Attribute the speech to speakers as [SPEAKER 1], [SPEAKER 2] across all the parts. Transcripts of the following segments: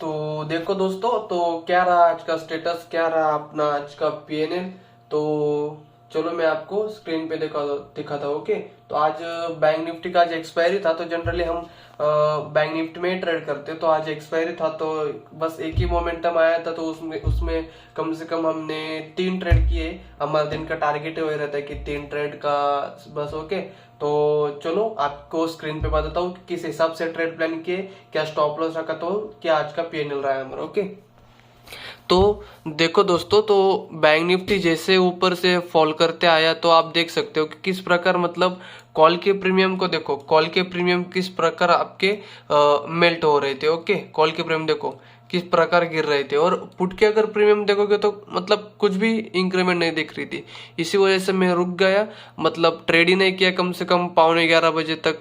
[SPEAKER 1] तो देखो दोस्तों, तो क्या रहा आज का स्टेटस, क्या रहा अपना आज का पीएनएल। तो चलो मैं आपको स्क्रीन पे दिखाता हूँ। ओके, तो आज बैंक निफ्टी का आज एक्सपायरी था। तो जनरली हम बैंक निफ्टी में ही ट्रेड करते हैं। तो आज एक्सपायरी था तो बस एक ही मोमेंटम आया था, तो उसमें उसमें कम से कम हमने 3 ट्रेड किए। हमारा दिन का टारगेट ही वही रहता है कि 3 ट्रेड का बस। ओके, तो चलो आपको स्क्रीन पे बताता हूँ कि किस हिसाब से ट्रेड प्लान किए, क्या स्टॉप लॉस रखा, तो क्या आज का पीएनएल रहा है हमारा। ओके, तो देखो दोस्तों, तो बैंक निफ्टी जैसे ऊपर से फॉल करते आया तो आप देख सकते हो कि किस प्रकार, मतलब कॉल के प्रीमियम को देखो, कॉल के प्रीमियम किस प्रकार आपके मेल्ट हो रहे थे। ओके, कॉल के प्रीमियम देखो किस प्रकार गिर रहे थे, और पुट के अगर प्रीमियम देखोगे तो मतलब कुछ भी इंक्रीमेंट नहीं दिख रही थी। इसी वजह से मैं रुक गया, मतलब ट्रेड ही नहीं किया कम से कम 11:15 बजे तक।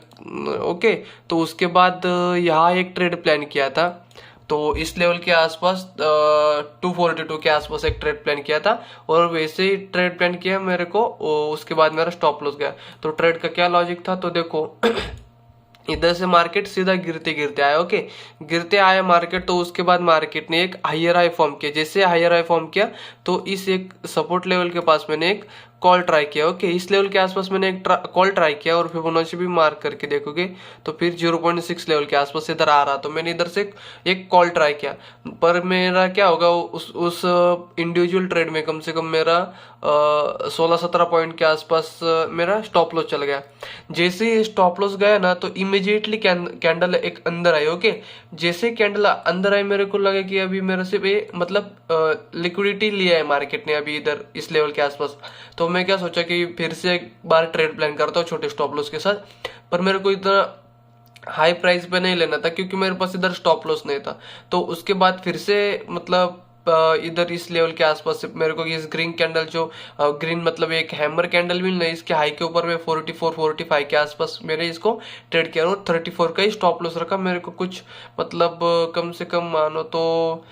[SPEAKER 1] ओके, तो उसके बाद यहाँ एक ट्रेड प्लान किया था। तो इस लेवल के आसपास 242 के आसपास एक ट्रेड प्लान किया था, और वैसे ही ट्रेड प्लान किया मेरे को। उसके बाद मेरा स्टॉप लॉस गया। तो ट्रेड का क्या लॉजिक था, तो देखो इधर से मार्केट सीधा गिरते गिरते आया। ओके, गिरते आया मार्केट, तो उसके बाद मार्केट ने एक हायर हाई फॉर्म किया। जैसे हायर हाई फॉर्म किया तो इस एक सपोर्ट लेवल के पास मैंने एक कॉल ट्राई किया। ओके, इस लेवल के आसपास मैंने एक कॉल ट्राई किया, और फिबोनाची भी मार्क करके देखोगे तो फिर 0.6 लेवल के आसपास इधर आ रहा। तो मैंने इधर से एक कॉल ट्राई किया, पर मेरा क्या होगा, उस इंडिविजुअल ट्रेड में कम से कम मेरा 16-17 पॉइंट के आसपास मेरा स्टॉप लॉस चल गया। जैसे ही स्टॉप लॉस गया ना, तो इमीडिएटली कैंडल एक अंदर आई। ओके, जैसे कैंडल अंदर आई मेरे को लगा कि अभी मेरे से ये मतलब लिक्विडिटी लिया है मार्केट ने अभी इधर इस लेवल के आसपास। तो मैं क्या सोचा कि फिर से एक बार ट्रेड प्लान करता हूँ छोटे स्टॉप लॉस के साथ। पर मेरे को इतना हाई प्राइस पे नहीं लेना था, क्योंकि मेरे पास इधर स्टॉप लॉस नहीं था। तो उसके बाद फिर से मतलब इधर इस लेवल के आसपास से मेरे को इस ग्रीन कैंडल जो ग्रीन मतलब एक हैमर कैंडल भी नहीं, इसके हाई के ऊपर में 44-45 के आसपास मैंने इसको ट्रेड किया, और 34 का ही स्टॉप लॉस रखा। मेरे को कुछ मतलब कम से कम मानो तो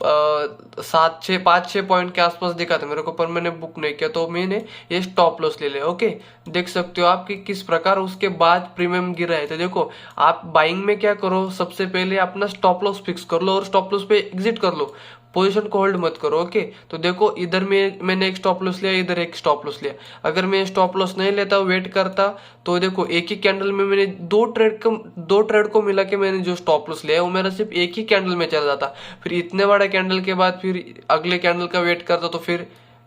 [SPEAKER 1] 5-6 पॉइंट के आसपास दिखा था मेरे को, पर मैंने बुक नहीं किया, तो मैंने ये स्टॉप लॉस ले लिया। ओके, देख सकते हो आप कि किस प्रकार उसके बाद प्रीमियम गिर रहे थे। देखो, आप बाइंग में क्या करो, सबसे पहले अपना स्टॉप लॉस फिक्स कर लो और स्टॉप लॉस पे एग्जिट कर लो, पोजीशन को होल्ड मत करो। ओके, तो देखो इधर में मैंने एक स्टॉप लॉस लिया, इधर एक स्टॉप लॉस लिया। अगर मैं स्टॉप लॉस नहीं लेता, वेट करता, तो देखो एक ही कैंडल में मैंने दो ट्रेड को मिला के मैंने जो स्टॉप लॉस लिया वो मेरा सिर्फ एक ही कैंडल में चला जाता। फिर इतने बड़े कैंडल के बाद फिर अगले कैंडल का वेट करता, तो फिर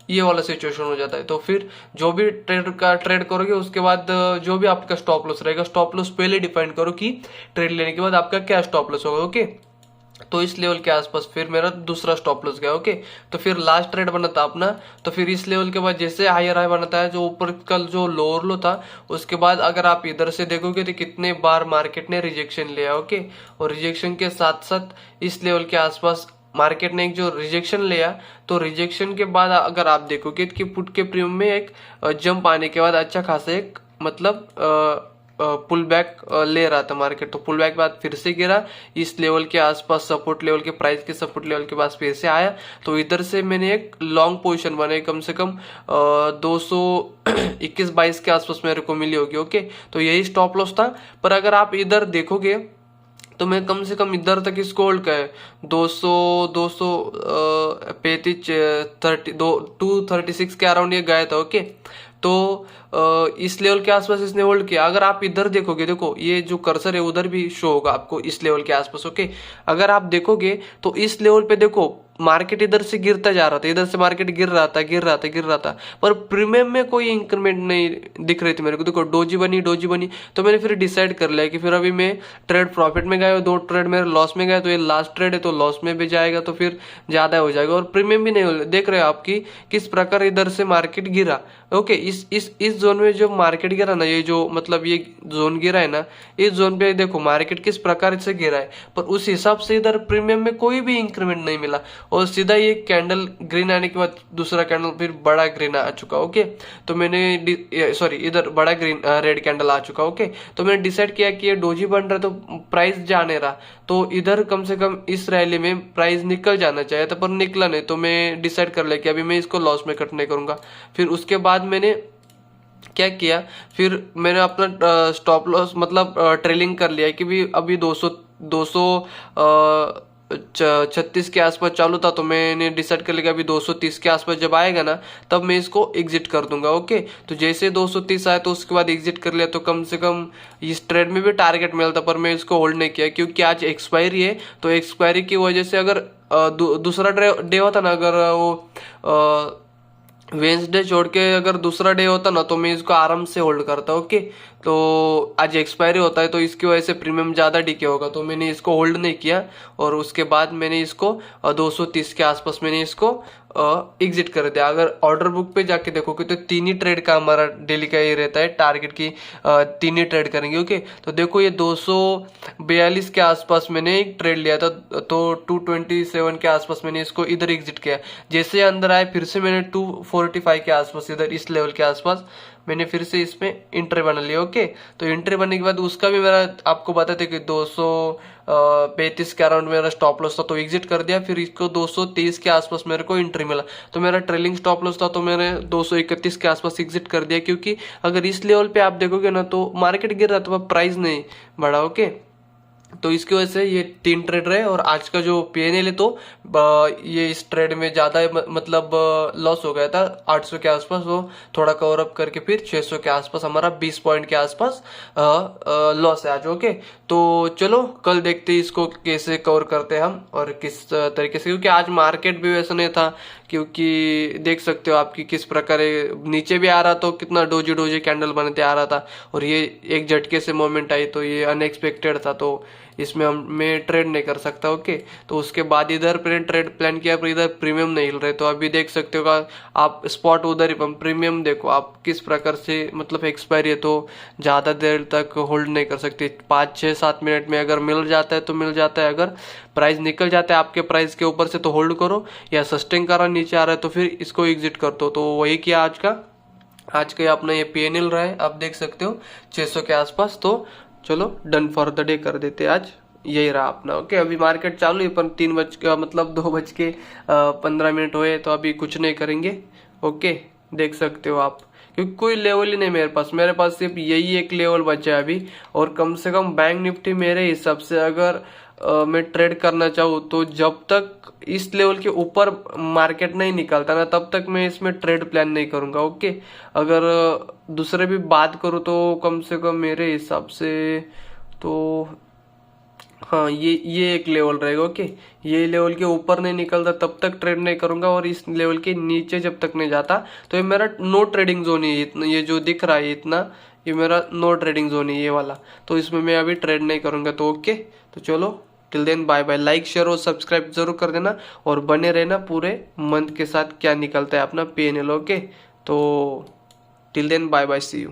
[SPEAKER 1] ये वाला सिचुएशन हो जाता है। तो फिर जो भी ट्रेड करोगे उसके बाद जो भी आपका स्टॉप लॉस रहेगा, स्टॉप लॉस पहले डिफाइन करो कि ट्रेड लेने के बाद आपका क्या स्टॉप लॉस होगा। ओके, तो इस लेवल के आसपास फिर मेरा दूसरा स्टॉप लॉस गया। ओके, तो फिर लास्ट ट्रेड बना था अपना। तो फिर इस लेवल के बाद जैसे हायर हाई बनाता है, जो ऊपर कल जो लोअर लो था, उसके बाद अगर आप इधर से देखोगे तो कितने बार मार्केट ने रिजेक्शन लिया। ओके, और रिजेक्शन के साथ साथ इस लेवल के आसपास मार्केट ने एक जो रिजेक्शन लिया, तो रिजेक्शन के बाद अगर आप देखोगे कि पुट के प्रीमियम में एक जंप आने के बाद अच्छा खासा एक मतलब पुल बैक ले रहा था मार्केट। तो पुल बैक के बाद फिर से गिरा इस लेवल के आसपास, सपोर्ट लेवल के प्राइस के सपोर्ट लेवल के पास फिर से आया। तो इधर से मैंने एक लॉन्ग पोजीशन बनाई, कम से कम 221-22 के आसपास मेरे को मिली होगी। ओके, तो यही स्टॉप लॉस था। पर अगर आप इधर देखोगे तो मैं कम से कम इधर तक इसको होल्ड का है 235 236 के अराउंड ये गया था। ओके, तो इस लेवल के आसपास इसने होल्ड किया। अगर आप इधर देखोगे, देखो ये जो कर्सर है उधर भी शो होगा आपको इस लेवल के आसपास। ओके, अगर आप देखोगे तो इस लेवल पे देखो मार्केट इधर से गिरता जा रहा था, इधर से मार्केट गिर रहा था, पर प्रीमियम में कोई इंक्रीमेंट नहीं दिख रही थी मेरे को। देखो डोजी बनी, तो मैंने फिर डिसाइड कर लिया कि फिर अभी मैं ट्रेड प्रॉफिट में गया, 2 ट्रेड मेरे लॉस में गया, तो ये लास्ट ट्रेड है तो लॉस में भी जाएगा, तो फिर ज्यादा हो जाएगा, और प्रीमियम भी नहीं हो। देख रहे हो आपकी किस प्रकार इधर से मार्केट गिरा। ओके, इस जोन में जो मार्केट गिरा ना, ये जो मतलब ये जोन गिरा है ना, इस जोन पे देखो मार्केट किस प्रकार से गिरा है, पर उस हिसाब से इधर प्रीमियम में कोई भी इंक्रीमेंट नहीं मिला, और सीधा ये कैंडल ग्रीन आने के बाद दूसरा कैंडल फिर बड़ा ग्रीन आ चुका। ओके, तो मैंने सॉरी इधर बड़ा ग्रीन रेड कैंडल आ चुका। ओके, तो मैंने डिसाइड किया कि ये डोजी बन रहा है तो प्राइस जाने रहा, तो इधर कम से कम इस रैली में प्राइस निकल जाना चाहिए था, पर निकला नहीं। तो मैं डिसाइड कर लिया कि अभी मैं इसको लॉस में कट नहीं करूंगा। फिर उसके बाद मैंने क्या किया, फिर मैंने अपना स्टॉप लॉस मतलब ट्रेलिंग कर लिया कि भी अभी 200 236 के आसपास चालू था, तो मैंने डिसाइड कर लिया अभी 230 के आसपास जब आएगा ना तब मैं इसको एग्जिट कर दूंगा। ओके, तो जैसे 230 आया तो उसके बाद एग्जिट कर लिया, तो कम से कम इस ट्रेड में भी टारगेट मिलता, पर मैं इसको होल्ड नहीं किया क्योंकि आज एक्सपायरी है। तो एक्सपायरी की वजह से अगर दूसरा डे होता ना, अगर वो वेंसडे छोड़ के अगर दूसरा डे होता ना तो मैं इसको आराम से होल्ड करता। ओके, तो आज एक्सपायरी होता है तो इसकी वजह से प्रीमियम ज़्यादा डीके होगा, तो मैंने इसको होल्ड नहीं किया और उसके बाद मैंने इसको 230 के आसपास मैंने इसको एग्जिट कर दिया। अगर ऑर्डर बुक पे जाके देखोगे तो 3 ही ट्रेड का हमारा डेली का ये रहता है टारगेट की, 3 ही ट्रेड करेंगे। ओके, तो देखो ये 242 के आसपास मैंने एक ट्रेड लिया था, तो 227 के आसपास मैंने इसको इधर एग्जिट किया। जैसे अंदर आए फिर से मैंने 245 के आसपास इधर इस लेवल के आसपास मैंने फिर से इसमें एंट्री बना लिया। ओके, तो एंट्री बनने के बाद उसका भी मेरा आपको बताते कि 235 के अराउंड मेरा स्टॉप लॉस था, तो एग्जिट कर दिया। फिर इसको 223 के आसपास मेरे को एंट्री मिला, तो मेरा ट्रेलिंग स्टॉप लॉस था, तो मैंने 231 के आसपास एग्जिट कर दिया। क्योंकि अगर इस लेवल पे आप देखोगे ना तो मार्केट गिर रहा था, प्राइस नहीं बढ़ा। ओके, तो इसकी वजह से ये 3 ट्रेड रहे और आज का जो पीएनएल है तो ये इस ट्रेड में ज्यादा मतलब लॉस हो गया था 800 के आसपास, वो थोड़ा कवर अप करके फिर 600 के आसपास हमारा 20 पॉइंट के आसपास लॉस है आज। ओके, तो चलो कल देखते हैं इसको कैसे कवर करते हैं हम और किस तरीके से, क्योंकि आज मार्केट भी वैसा नहीं था। क्योंकि देख सकते हो आपकी किस प्रकार नीचे भी आ रहा तो कितना डोजी डोजी कैंडल बनते आ रहा था और ये एक झटके से मोमेंट आई, तो ये अनएक्सपेक्टेड था, तो इसमें मैं ट्रेड नहीं कर सकता। ओके, तो उसके बाद इधर ट्रेड प्लान किया पर इधर प्रीमियम नहीं हिल रहे, तो अभी देख सकते हो आप स्पॉट उधर ही प्रीमियम देखो आप किस प्रकार से, मतलब एक्सपायरी है तो ज्यादा देर तक होल्ड नहीं कर सकते। 5-6-7 मिनट में अगर मिल जाता है तो मिल जाता है, अगर प्राइस निकल जाता है आपके प्राइस के ऊपर से तो होल्ड करो, या सस्टेन कर रहा नीचे आ रहा है तो फिर इसको एग्जिट कर दो। तो वही किया आज का अपना ये पीएनएल रहा है, आप देख सकते हो 600 के आसपास। तो चलो डन फॉर द डे कर देते आज, यही रहा अपना। ओके, अभी मार्केट चालू है पर 3 बज का मतलब 2:15 हुए, तो अभी कुछ नहीं करेंगे। ओके, देख सकते हो आप, क्योंकि कोई लेवल ही नहीं मेरे पास सिर्फ यही एक लेवल बचा है अभी। और कम से कम बैंक निफ्टी मेरे हिसाब से अगर मैं ट्रेड करना चाहूँ तो जब तक इस लेवल के ऊपर मार्केट नहीं निकलता ना तब तक मैं इसमें ट्रेड प्लान नहीं करूंगा। ओके, अगर दूसरे भी बात करूँ तो कम से कम मेरे हिसाब से तो हाँ, ये एक लेवल रहेगा। ओके, ये लेवल के ऊपर नहीं निकलता तब तक ट्रेड नहीं करूंगा, और इस लेवल के नीचे जब तक नहीं जाता तो ये मेरा नो ट्रेडिंग जोन है। इतना ये जो दिख रहा है इतना, ये मेरा नो ट्रेडिंग जोन है ये वाला, तो इसमें मैं अभी ट्रेड नहीं करूंगा। तो ओके, तो चलो till then bye bye. Like share और सब्सक्राइब जरूर कर देना और बने रहना पूरे मंथ के साथ क्या निकलता है अपना पीएनएल। ओके, तो till then bye bye, see you.